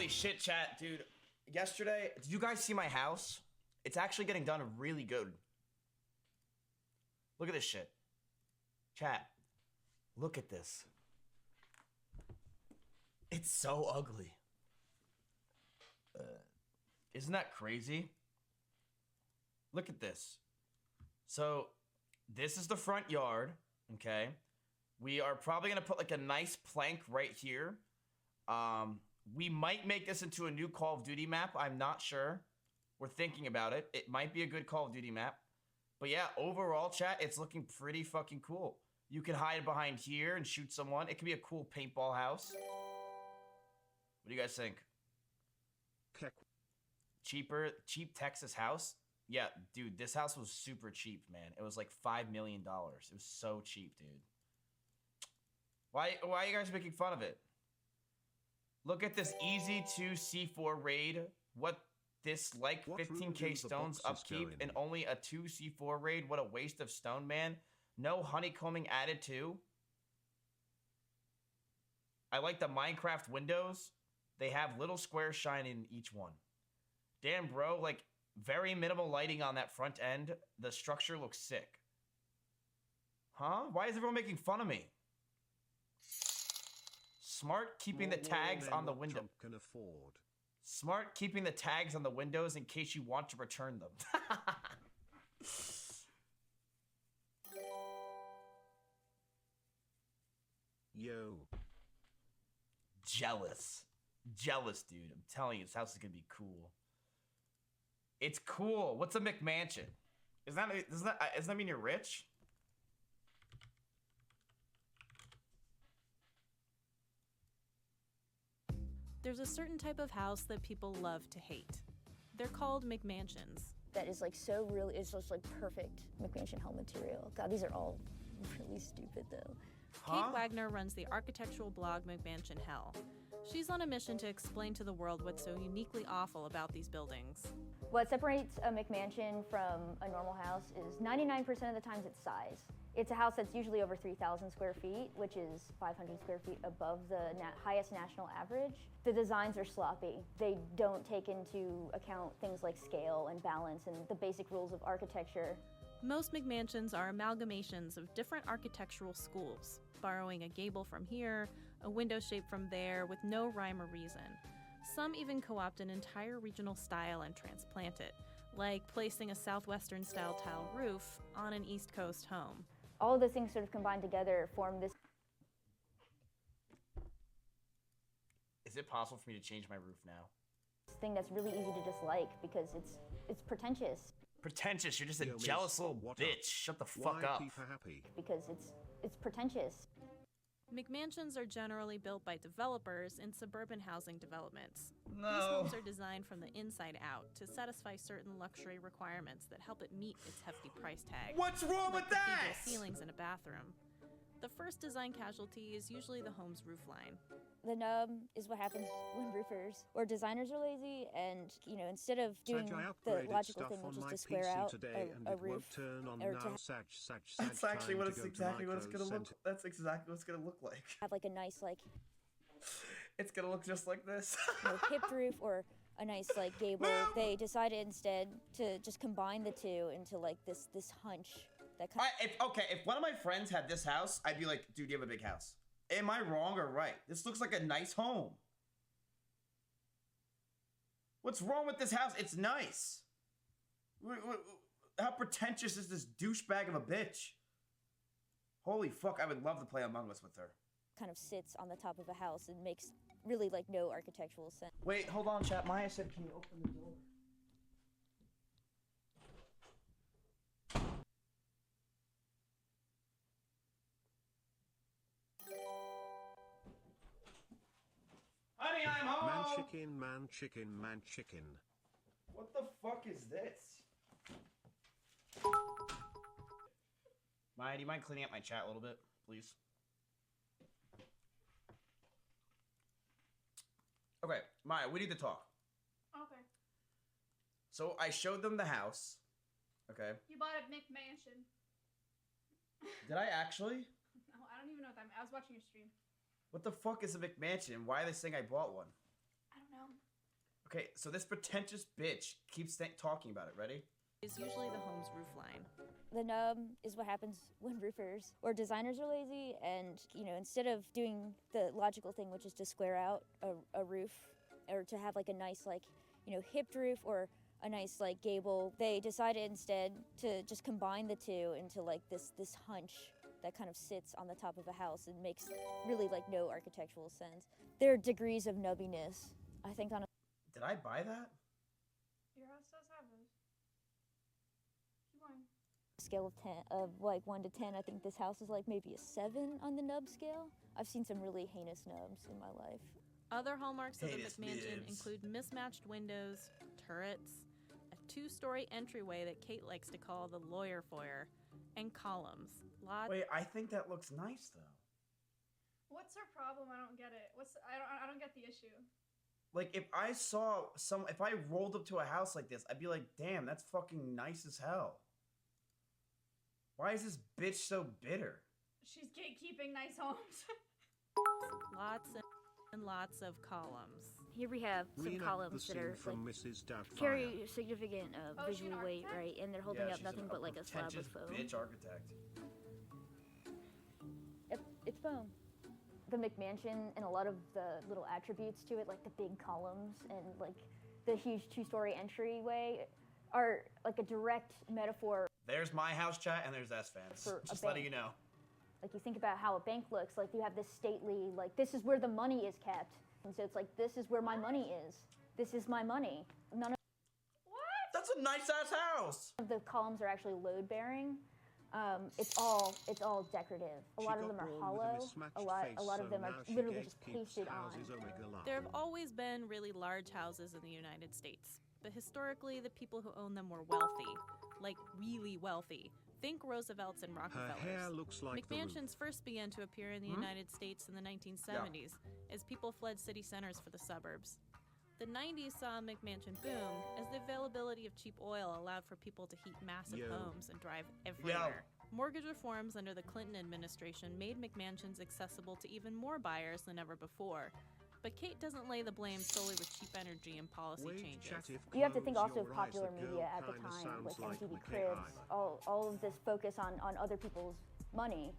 Holy shit, chat, dude. Yesterday, did you guys see my house? It's actually getting done really good. Look at this shit. Chat, look at this. It's so ugly. Isn't that crazy? Look at this. So, this is the front yard, okay? We are probably gonna put like a nice plank right here. We might make this into a new Call of Duty map. I'm not sure. We're thinking about it. It might be a good Call of Duty map. But yeah, overall, chat, it's looking pretty fucking cool. You can hide behind here and shoot someone. It could be a cool paintball house. What do you guys think? Cheap Texas house? Yeah, dude, this house was super cheap, man. It was like $5 million. It was so cheap, dude. Why are you guys making fun of it? Look at this easy to C4 raid. What this like 15k stones upkeep and only a 2 C4 raid? What a waste of stone, man. No honeycombing added too. I like the Minecraft windows. They have little squares shining in each one. Damn, bro, like very minimal lighting on that front end. The structure looks sick. Huh? Why is everyone making fun of me? Smart keeping the tags on the window. Can afford. Smart keeping the tags on the windows in case you want to return them. Yo. Jealous. Jealous, dude. I'm telling you, this house is gonna be cool. It's cool. What's a Mcmansion? Doesn't that mean you're rich? There's a certain type of house that people love to hate. They're called Mcmansions. That is like so really, it's just like perfect Mcmansion home material. God, these are all really stupid though. Kate Wagner runs the architectural blog Mcmansion Hell. She's on a mission to explain to the world what's so uniquely awful about these buildings. What separates a McMansion from a normal house is 99% of the times its size. It's a house that's usually over 3,000 square feet, which is 500 square feet above the highest national average. The designs are sloppy. They don't take into account things like scale and balance and the basic rules of architecture. Most McMansions are amalgamations of different architectural schools, borrowing a gable from here, a window shape from there, with no rhyme or reason. Some even co-opt an entire regional style and transplant it, like placing a southwestern-style tile roof on an East Coast home. All of those things sort of combined together form this. Is it possible for me to change my roof now? Thing that's really easy to dislike because it's pretentious. Pretentious? You're just a jealous little bitch. Shut the fuck up. Because it's pretentious. McMansions are generally built by developers in suburban housing developments. No. These homes are designed from the inside out to satisfy certain luxury requirements that help it meet its hefty price tag. What's wrong with that? Ceilings in a bathroom. The first design casualty is usually the home's roofline. The nub is what happens when roofers or designers are lazy, and instead of doing the logical thing, which is to square out a roof, that's actually what it's exactly what it's gonna look. That's exactly what it's gonna look like. Have like a nice It's gonna look just like this. Hipped roof or a nice gable. They decided instead to just combine the two into this hunch. If one of my friends had this house, I'd be like, dude, you have a big house. Am I wrong or right? This looks like a nice home. What's wrong with this house? It's nice. How pretentious is this douchebag of a bitch? Holy fuck, I would love to play Among Us with her. Kind of sits on the top of a house and makes really no architectural sense. Wait, hold on, chat. Maya said, can you open the door? Honey, I'm home! Man chicken. What the fuck is this? Maya, do you mind cleaning up my chat a little bit, please? Okay, Maya, we need to talk. Okay. So I showed them the house. Okay. You bought a Mcmansion. Did I actually? No, I don't even know what that means. I was watching your stream. What the fuck is a Mcmansion? Why are they saying I bought one? I don't know. Okay, so this pretentious bitch keeps talking about it. Ready? Is usually the home's roofline. The nub is what happens when roofers or designers are lazy, and instead of doing the logical thing, which is to square out a roof or to have like a nice hipped roof or a nice like gable, they decided instead to just combine the two into like this hunch that kind of sits on the top of a house and makes really like no architectural sense. There are degrees of nubbiness, I think, on a Did I buy that? Your house does have those. Keep going. scale of 10, of like 1 to 10. I think this house is like maybe a 7 on the nub scale. I've seen some really heinous nubs in my life. Other hallmarks of the Heinous McMansion nibs. include mismatched windows, turrets, a 2-story entryway that Kate likes to call the lawyer foyer, and columns. Wait, I think that looks nice though. What's her problem? I don't get it. I don't get the issue. Like if I rolled up to a house like this, I'd be like, damn, that's fucking nice as hell. Why is this bitch so bitter? She's gatekeeping nice homes. Lots and lots of columns. Here we have some Reenact columns the that scene are from like Mrs. Doubtfire. carry significant Oh, is she visual an weight, architect? right? And they're holding up she's nothing but like a slab of pretentious foam. bitch architect. It's foam. The McMansion and a lot of the little attributes to it, like the big columns and like the huge 2-story entryway, are like a direct metaphor. There's my house chat and there's S fans. For a Just letting bank. you know. Like you think about how a bank looks, like you have this stately, like this is where the money is kept. And so it's like, this is where my money is. This is my money. None That's a nice ass house. of the columns are actually load bearing. It's all decorative. A lot of them are hollow. A lot of them are literally just pasted on. There have always been really large houses in the United States, but historically the people who owned them were wealthy, like really wealthy. Think Roosevelts and Her hair Rockefellers. looks like the roof. McMansions first began to appear in the United States in the 1970s as people fled city centers for the suburbs. The 90s saw a McMansion boom as the availability of cheap oil allowed for people to heat massive Yo. homes and drive everywhere. Mortgage reforms under the Clinton administration made McMansions accessible to even more buyers than ever before. But Kate doesn't lay the blame solely with cheap energy and policy changes. You have to think also of popular media at the time, with MTV Cribs, all of this focus on other people's money.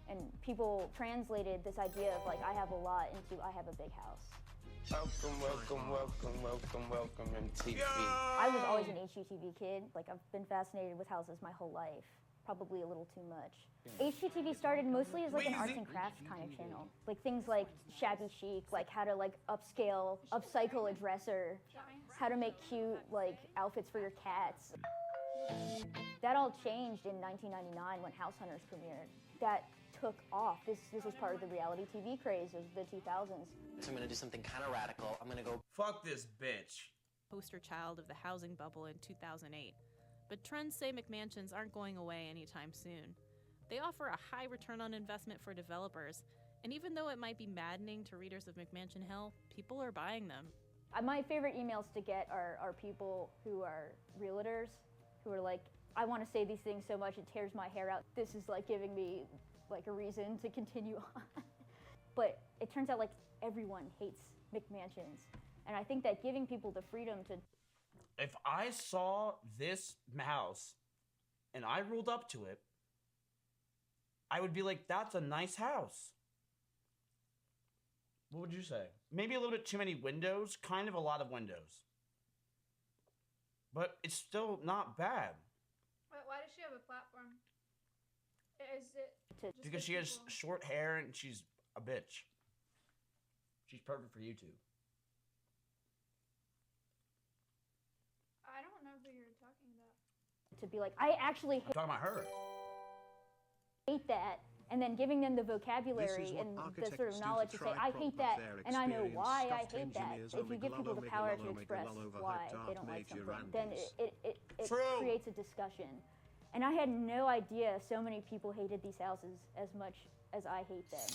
And people translated this idea of like, I have a lot into I have a big house. Welcome, MTV. I was always an HGTV kid. Like I've been fascinated with houses my whole life. Probably a little too much. HGTV started mostly as like an arts and crafts kind of channel. Like things like shabby chic, like how to like upcycle a dresser, how to make cute like outfits for your cats. That all changed in 1999 when House Hunters premiered. That took off. This was part of the reality TV craze of the 2000s. So I'm gonna do something kind of radical. I'm gonna go. Fuck this bitch. Poster child of the housing bubble in 2008. But trends say McMansions aren't going away anytime soon. They offer a high return on investment for developers, and even though it might be maddening to readers of McMansion Hell, people are buying them. My favorite emails to get are people who are realtors, who are like, I want to say these things so much it tears my hair out. This is like giving me like a reason to continue on. But it turns out like everyone hates McMansions. And I think that giving people the freedom to If I saw this house and I rolled up to it, I would be like, that's a nice house. What would you say? Maybe a little bit too many windows, kind of a lot of windows. But it's still not bad. Why does she have a platform? Is it just Because she has people- short hair and she's a bitch. She's perfect for YouTube. I don't know who you're talking about. be like, I actually I'm talking about her. hate that, and then giving them the This vocabulary is what and the architects sort of do knowledge to to say, try I prop hate up that, their and I know experience. why I Stuffed hate that. engineers, If you give people the omega power lol, to omega express lol, overhyped why they art, don't like major something, then randies. it True. creates a discussion. And I had no idea so many people hated these houses as much as I hate them.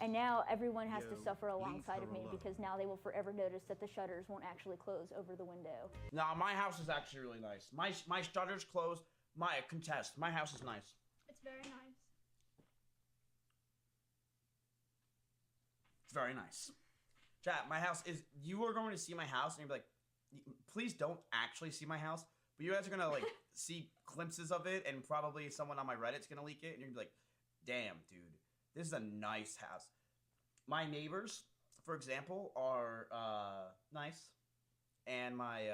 And now everyone has to Yo, suffer leave alongside her of me alone. because now they will forever notice that the shutters won't actually close over the window. Nah, my house is actually really nice. My shutters closed. My contest. My house is nice. It's very nice. It's very nice. Chat, my house is. You are going to see my house and you're like, please don't actually see my house, but you guys are gonna like see glimpses of it, and probably someone on my Reddit's gonna leak it, and you're gonna be like, damn, dude, this is a nice house. My neighbors, for example, are nice, and my